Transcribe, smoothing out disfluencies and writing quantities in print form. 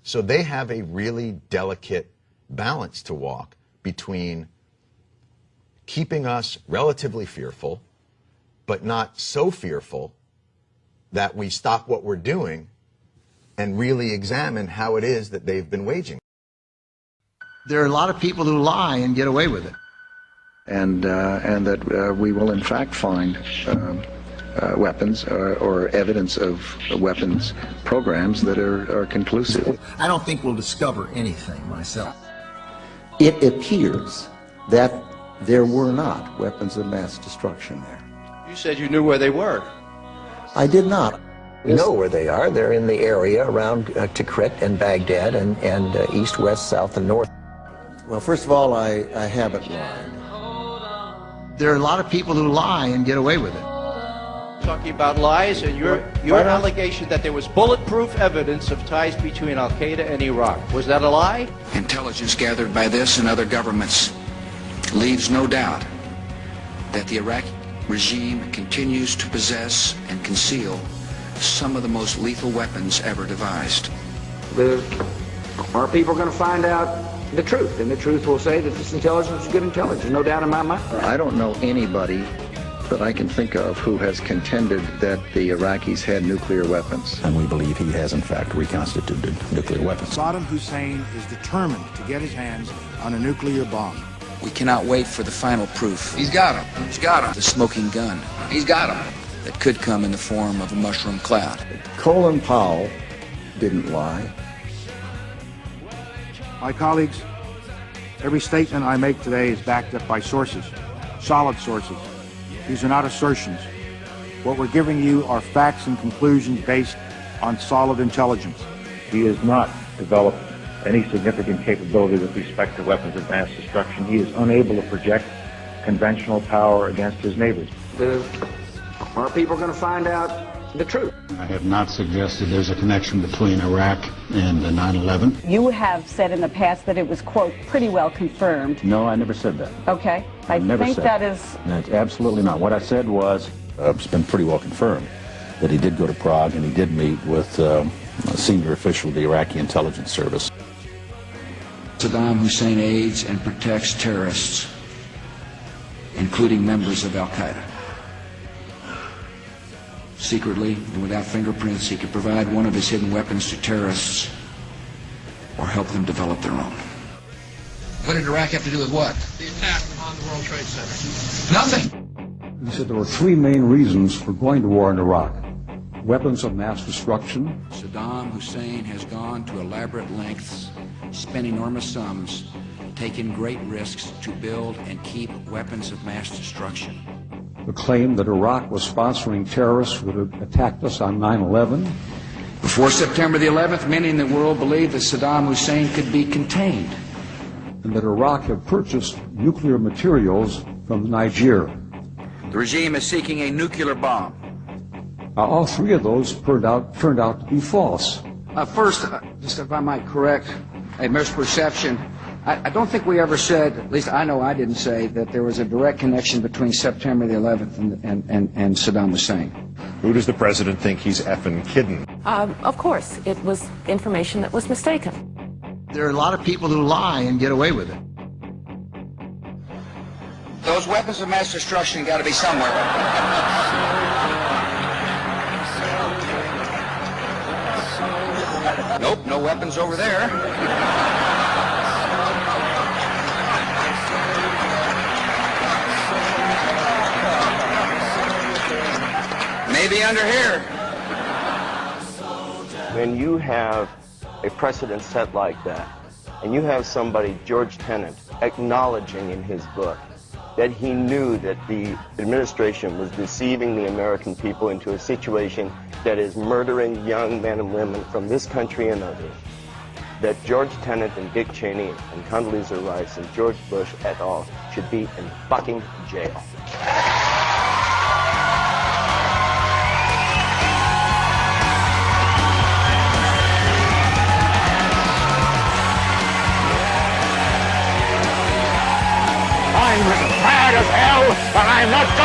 So they have a really delicate balance to walk between keeping us relatively fearful, but not so fearful that we stop what we're doing and really examine how it is that they've been waging. There are a lot of people who lie and get away with it. And that we will in fact find weapons or evidence of weapons programs that are conclusive. I don't think we'll discover anything myself. It appears that there were not weapons of mass destruction there. You said you knew where they were. I did not. We know where they are. They're in the area around Tikrit and Baghdad and east, west, south, and north. Well, first of all, I haven't lied. There are a lot of people who lie and get away with it. Talking about lies and your allegation that there was bulletproof evidence of ties between Al-Qaeda and Iraq. Was that a lie? Intelligence gathered by this and other governments leaves no doubt that the Iraqi regime continues to possess and conceal some of the most lethal weapons ever devised. Our people are going to find out the truth, and the truth will say that this intelligence is good intelligence, no doubt in my mind. I don't know anybody that I can think of who has contended that the Iraqis had nuclear weapons. And we believe he has, in fact, reconstituted nuclear weapons. Saddam Hussein is determined to get his hands on a nuclear bomb. We cannot wait for the final proof. He's got him. He's got him. The smoking gun. He's got him. That could come in the form of a mushroom cloud. Colin Powell didn't lie. My colleagues, every statement I make today is backed up by sources, solid sources. These are not assertions. What we're giving you are facts and conclusions based on solid intelligence. He has not developed any significant capability with respect to weapons of mass destruction. He is unable to project conventional power against his neighbors. Our people are going to find out the truth. I have not suggested there's a connection between Iraq and the 9/11. You have said in the past that it was, quote, pretty well confirmed. No, I never said that. Okay. I think that is... That's absolutely not. What I said was, it's been pretty well confirmed that he did go to Prague and he did meet with a senior official of the Iraqi intelligence service. Saddam Hussein aids and protects terrorists, including members of Al-Qaeda. Secretly and without fingerprints, he could provide one of his hidden weapons to terrorists or help them develop their own. What did Iraq have to do with what? The attack on the World Trade Center. Nothing. He said there were three main reasons for going to war in Iraq. Weapons of mass destruction. Saddam Hussein has gone to elaborate lengths, spent enormous sums, taken great risks to build and keep weapons of mass destruction. The claim that Iraq was sponsoring terrorists who had attacked us on 9/11. Before September the 11th, many in the world believed that Saddam Hussein could be contained. And that Iraq had purchased nuclear materials from Niger. The regime is seeking a nuclear bomb. All three of those turned out to be false. First, just if I might correct a misperception, I don't think we ever said, at least I know I didn't say, that there was a direct connection between September the 11th and Saddam Hussein. Who does the president think he's effing kidding? Of course, it was information that was mistaken. There are a lot of people who lie and get away with it. Those weapons of mass destruction got to be somewhere. Nope, no weapons over there. Maybe under here. When you have a precedent set like that, and you have somebody, George Tenet, acknowledging in his book that he knew that the administration was deceiving the American people into a situation that is murdering young men and women from this country and others, that George Tenet and Dick Cheney and Condoleezza Rice and George Bush et al. Should be in fucking jail. I'm as mad as hell, but I'm not gonna